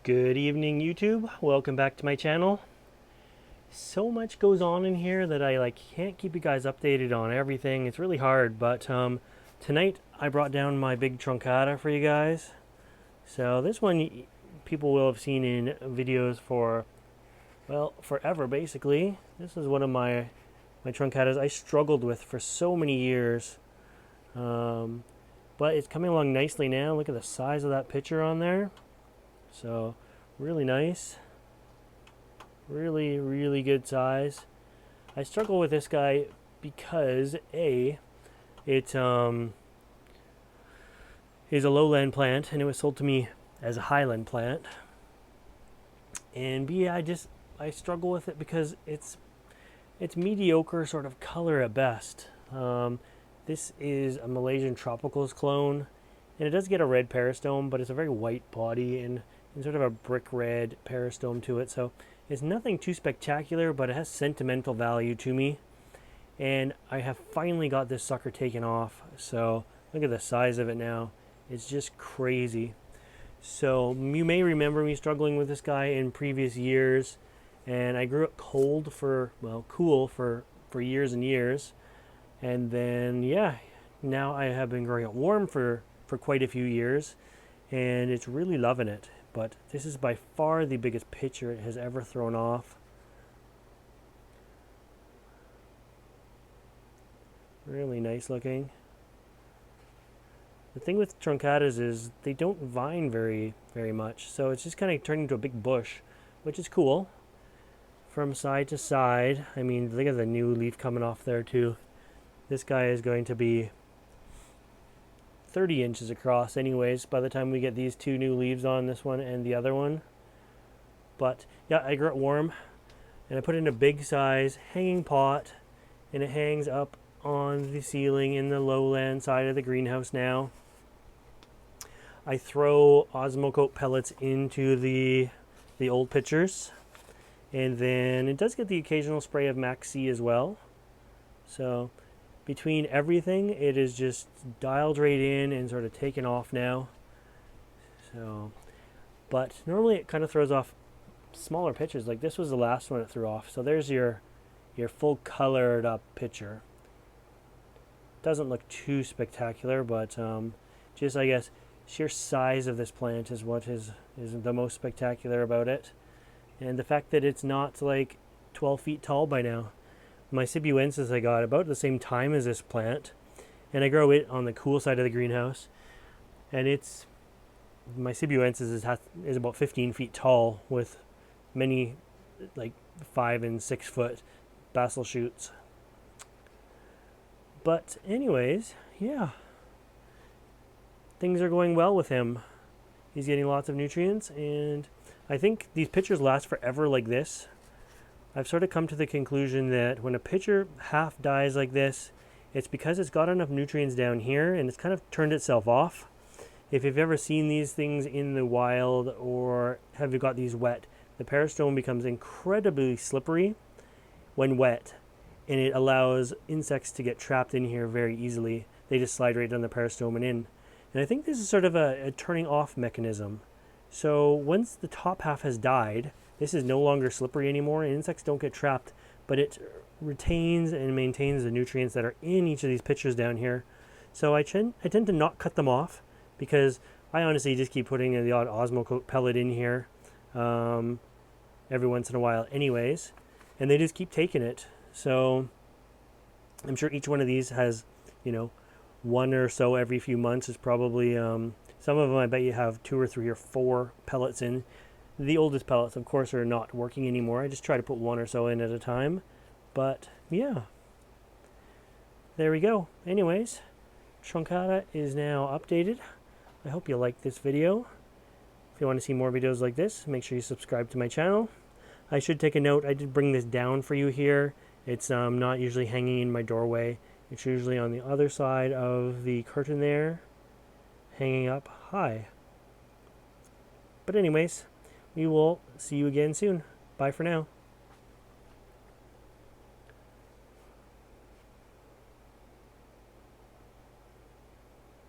Good evening, YouTube. Welcome back to my channel. So much goes on in here that I can't keep you guys updated on everything. It's really hard, but tonight I brought down my big truncata for you guys. So this one people will have seen in videos for, well, forever basically. This is one of my truncatas I struggled with for so many years. But it's coming along nicely now. Look at the size of that picture on there. So really nice, really good size. I struggle with this guy because it is a lowland plant and it was sold to me as a highland plant, and B, I struggle with it because it's mediocre sort of color at best. This is a Malaysian Tropicals clone, and it does get a red peristome, but it's a very white body and sort of a brick red peristome to it. So it's nothing too spectacular, but it has sentimental value to me. And I have finally got this sucker taken off. So look at the size of it now. It's just crazy. So you may remember me struggling with this guy in previous years. And I grew up cool for years and years. And then, yeah, now I have been growing it warm for quite a few years. And it's really loving it. But this is by far the biggest picture it has ever thrown off. Really nice looking. The thing with truncatas is they don't vine very much, so it's just kind of turning into a big bush, which is cool. From side to side, I mean, look at the new leaf coming off there too. This guy is going to be 30 inches across anyways by the time we get these two new leaves on, this one and the other one. But yeah, I grew it warm and I put it in a big size hanging pot, and it hangs up on the ceiling in the lowland side of the greenhouse now. I throw Osmocote pellets into the old pitchers, and then it does get the occasional spray of Max C as well. So between everything, it is just dialed right in and sort of taken off now. So, but normally it kind of throws off smaller pitches. Like this was the last one it threw off. So there's your full colored up pitcher. Doesn't look too spectacular, but just, I guess, sheer size of this plant is what is the most spectacular about it. And the fact that it's not like 12 feet tall by now. My Sibuensis I got about the same time as this plant, and I grow it on the cool side of the greenhouse, and my Sibuensis is about 15 feet tall with many like 5 and 6 foot basil shoots. But anyways, yeah, things are going well with him. He's getting lots of nutrients, and I think these pitchers last forever like this. I've sort of come to the conclusion that when a pitcher half dies like this, it's because it's got enough nutrients down here and it's kind of turned itself off. If you've ever seen these things in the wild or have you got these wet, the peristome becomes incredibly slippery when wet, and it allows insects to get trapped in here very easily. They just slide right down the peristome and in. And I think this is sort of a turning off mechanism. So once the top half has died, this is no longer slippery anymore, and insects don't get trapped, but it retains and maintains the nutrients that are in each of these pitchers down here. So I tend to not cut them off, because I honestly just keep putting the odd Osmocote pellet in here every once in a while anyways, and they just keep taking it. So I'm sure each one of these has, one or so every few months is probably, some of them I bet you have 2 or 3 or 4 pellets in. The oldest pellets, of course, are not working anymore. I just try to put 1 or so in at a time. But, yeah. There we go. Anyways, truncata is now updated. I hope you liked this video. If you want to see more videos like this, make sure you subscribe to my channel. I should take a note, I did bring this down for you here. It's not usually hanging in my doorway. It's usually on the other side of the curtain there, hanging up high. But anyways, we will see you again soon. Bye for now.